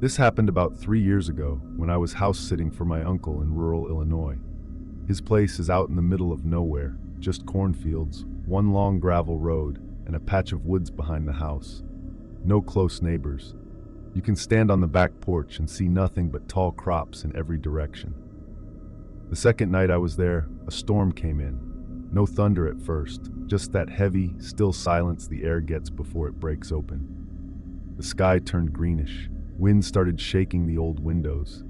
This happened about 3 years ago when I was house sitting for my uncle in rural Illinois. His place is out in the middle of nowhere, just cornfields, one long gravel road, and a patch of woods behind the house. No close neighbors. You can stand on the back porch and see nothing but tall crops in every direction. The second night I was there, a storm came in. No thunder at first, just that heavy, still silence the air gets before it breaks open. The sky turned greenish. Wind started shaking the old windows.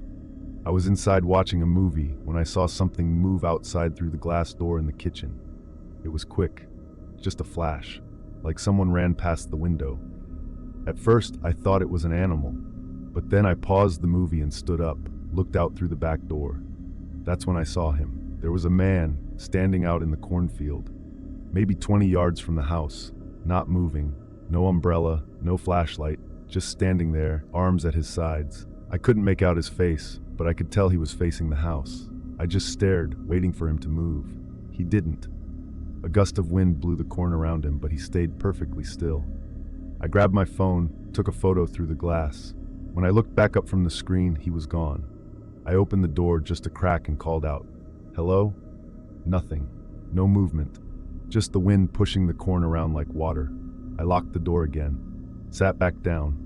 I was inside watching a movie when I saw something move outside through the glass door in the kitchen. It was quick, just a flash, like someone ran past the window. At first, I thought it was an animal, but then I paused the movie and stood up, looked out through the back door. That's when I saw him. There was a man standing out in the cornfield, maybe 20 yards from the house, not moving, no umbrella, no flashlight, just standing there, arms at his sides. I couldn't make out his face, but I could tell he was facing the house. I just stared, waiting for him to move. He didn't. A gust of wind blew the corn around him, but he stayed perfectly still. I grabbed my phone, took a photo through the glass. When I looked back up from the screen, he was gone. I opened the door just a crack and called out, "Hello?" Nothing. No movement. Just the wind pushing the corn around like water. I locked the door again, sat back down,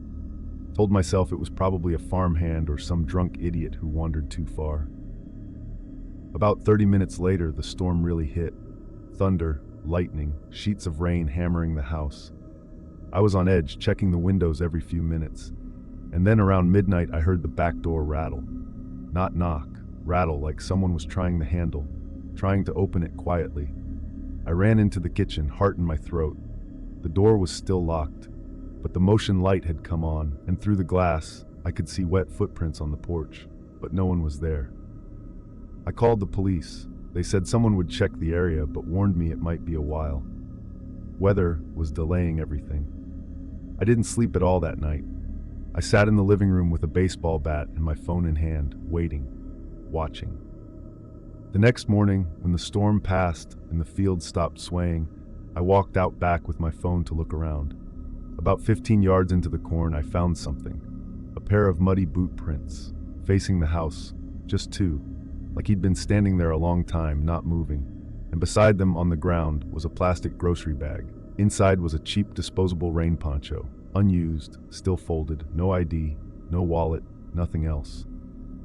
told myself it was probably a farmhand or some drunk idiot who wandered too far. About 30 minutes later, the storm really hit. Thunder, lightning, sheets of rain hammering the house. I was on edge, checking the windows every few minutes. And then around midnight, I heard the back door rattle. Not knock, rattle like someone was trying the handle, trying to open it quietly. I ran into the kitchen, heart in my throat. The door was still locked, but the motion light had come on, and through the glass, I could see wet footprints on the porch, but no one was there. I called the police. They said someone would check the area, but warned me it might be a while. Weather was delaying everything. I didn't sleep at all that night. I sat in the living room with a baseball bat and my phone in hand, waiting, watching. The next morning, when the storm passed and the field stopped swaying, I walked out back with my phone to look around. About 15 yards into the corn, I found something. A pair of muddy boot prints, facing the house, just two, like he'd been standing there a long time, not moving. And beside them on the ground was a plastic grocery bag. Inside was a cheap disposable rain poncho, unused, still folded, no ID, no wallet, nothing else.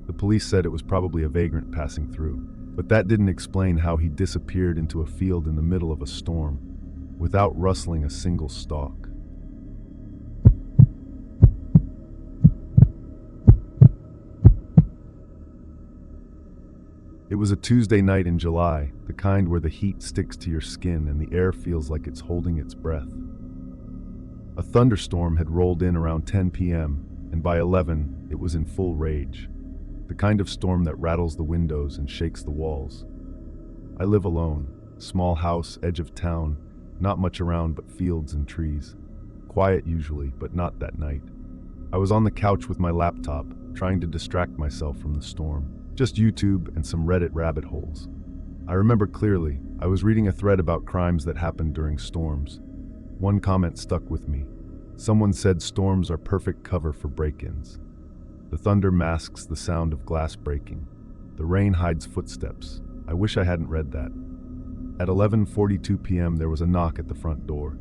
The police said it was probably a vagrant passing through, but that didn't explain how he disappeared into a field in the middle of a storm, without rustling a single stalk. It was a Tuesday night in July, the kind where the heat sticks to your skin and the air feels like it's holding its breath. A thunderstorm had rolled in around 10 p.m., and by 11, it was in full rage. The kind of storm that rattles the windows and shakes the walls. I live alone, small house, edge of town, not much around but fields and trees. Quiet usually, but not that night. I was on the couch with my laptop, trying to distract myself from the storm. Just YouTube and some Reddit rabbit holes. I remember clearly, I was reading a thread about crimes that happened during storms. One comment stuck with me. Someone said storms are perfect cover for break-ins. The thunder masks the sound of glass breaking. The rain hides footsteps. I wish I hadn't read that. At 11:42 p.m. there was a knock at the front door.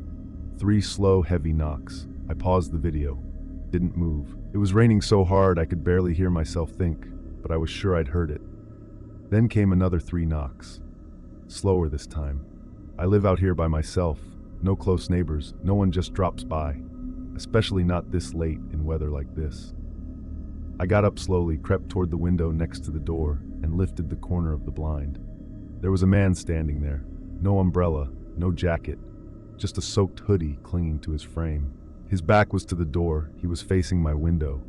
3 slow, heavy knocks. I paused the video. Didn't move. It was raining so hard I could barely hear myself think, but I was sure I'd heard it. Then came another 3 knocks. Slower this time. I live out here by myself. No close neighbors. No one just drops by. Especially not this late in weather like this. I got up slowly, crept toward the window next to the door, and lifted the corner of the blind. There was a man standing there. No umbrella, no jacket, just a soaked hoodie clinging to his frame. His back was to the door. He was facing my window.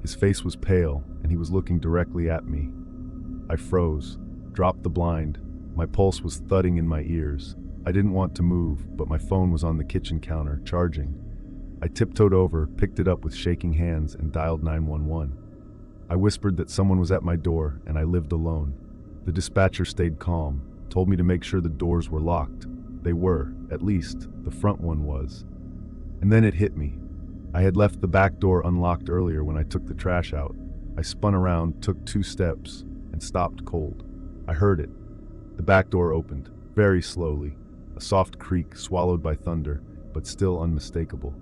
His face was pale, and he was looking directly at me. I froze, dropped the blind. My pulse was thudding in my ears. I didn't want to move, but my phone was on the kitchen counter, charging. I tiptoed over, picked it up with shaking hands, and dialed 911. I whispered that someone was at my door, and I lived alone. The dispatcher stayed calm, told me to make sure the doors were locked. They were, at least, the front one was. And then it hit me. I had left the back door unlocked earlier when I took the trash out. I spun around, took 2 steps, and stopped cold. I heard it. The back door opened, very slowly, a soft creak swallowed by thunder, but still unmistakable.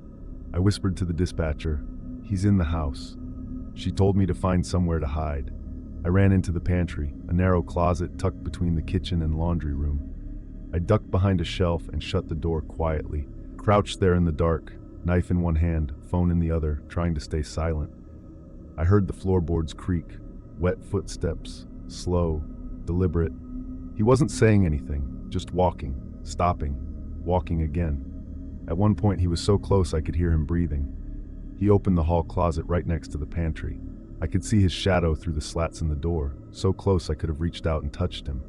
I whispered to the dispatcher, "He's in the house." She told me to find somewhere to hide. I ran into the pantry, a narrow closet tucked between the kitchen and laundry room. I ducked behind a shelf and shut the door quietly, crouched there in the dark, knife in one hand, phone in the other, trying to stay silent. I heard the floorboards creak, wet footsteps, slow, deliberate. He wasn't saying anything, just walking, stopping, walking again. At one point he was so close I could hear him breathing. He opened the hall closet right next to the pantry. I could see his shadow through the slats in the door, so close I could have reached out and touched him.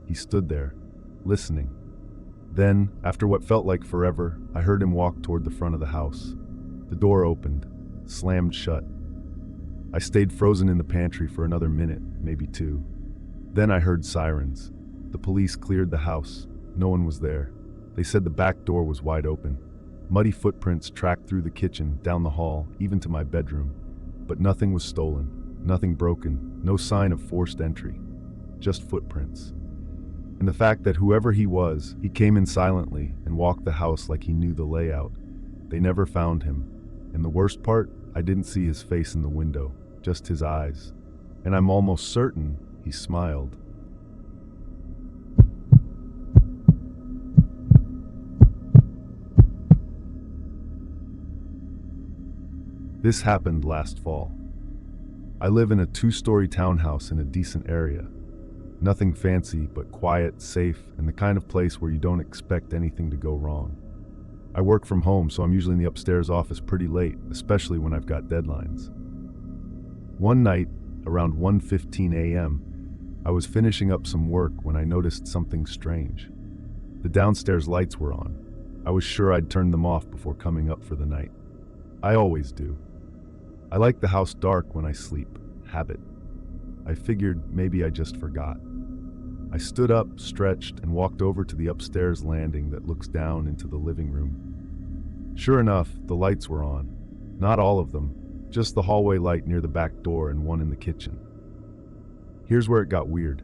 He stood there, listening. Then, after what felt like forever, I heard him walk toward the front of the house. The door opened, slammed shut. I stayed frozen in the pantry for another minute, maybe 2. Then I heard sirens. The police cleared the house. No one was there. They said the back door was wide open. Muddy footprints tracked through the kitchen, down the hall, even to my bedroom. But nothing was stolen, nothing broken, no sign of forced entry. Just footprints. And the fact that whoever he was, he came in silently and walked the house like he knew the layout. They never found him. And the worst part, I didn't see his face in the window, just his eyes. And I'm almost certain he smiled. This happened last fall. I live in a 2-story townhouse in a decent area. Nothing fancy, but quiet, safe, and the kind of place where you don't expect anything to go wrong. I work from home, so I'm usually in the upstairs office pretty late, especially when I've got deadlines. One night, around 1:15 a.m., I was finishing up some work when I noticed something strange. The downstairs lights were on. I was sure I'd turned them off before coming up for the night. I always do. I like the house dark when I sleep. Habit. I figured maybe I just forgot. I stood up, stretched, and walked over to the upstairs landing that looks down into the living room. Sure enough, the lights were on. Not all of them, just the hallway light near the back door and one in the kitchen. Here's where it got weird.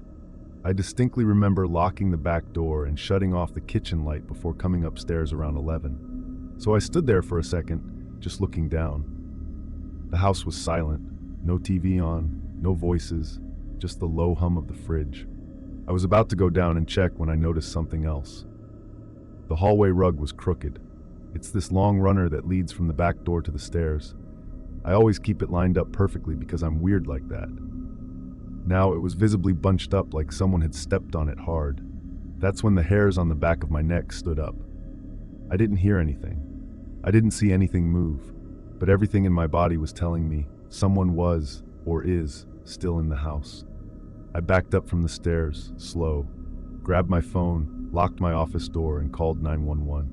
I distinctly remember locking the back door and shutting off the kitchen light before coming upstairs around 11. So I stood there for a second, just looking down. The house was silent, no TV on, no voices, just the low hum of the fridge. I was about to go down and check when I noticed something else. The hallway rug was crooked. It's this long runner that leads from the back door to the stairs. I always keep it lined up perfectly because I'm weird like that. Now it was visibly bunched up like someone had stepped on it hard. That's when the hairs on the back of my neck stood up. I didn't hear anything. I didn't see anything move. But everything in my body was telling me someone was, or is, still in the house. I backed up from the stairs, slow, grabbed my phone, locked my office door, and called 911.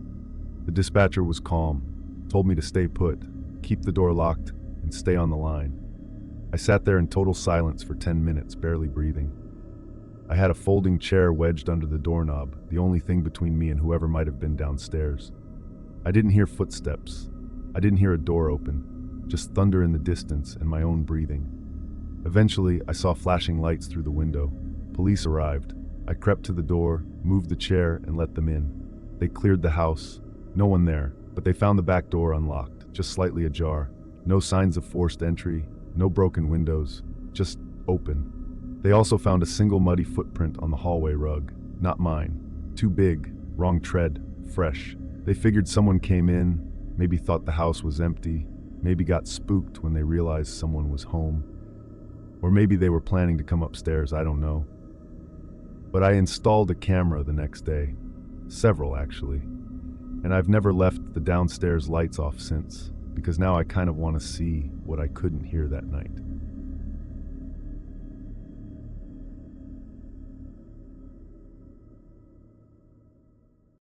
The dispatcher was calm, told me to stay put, keep the door locked, and stay on the line. I sat there in total silence for 10 minutes, barely breathing. I had a folding chair wedged under the doorknob, the only thing between me and whoever might have been downstairs. I didn't hear footsteps. I didn't hear a door open, just thunder in the distance and my own breathing. Eventually, I saw flashing lights through the window. Police arrived. I crept to the door, moved the chair, and let them in. They cleared the house. No one there, but they found the back door unlocked, just slightly ajar. No signs of forced entry, no broken windows, just open. They also found a single muddy footprint on the hallway rug. Not mine. Too big, wrong tread, fresh. They figured someone came in, maybe thought the house was empty, maybe got spooked when they realized someone was home. Or maybe they were planning to come upstairs, I don't know. But I installed a camera the next day. Several, actually. And I've never left the downstairs lights off since, because now I kind of want to see what I couldn't hear that night.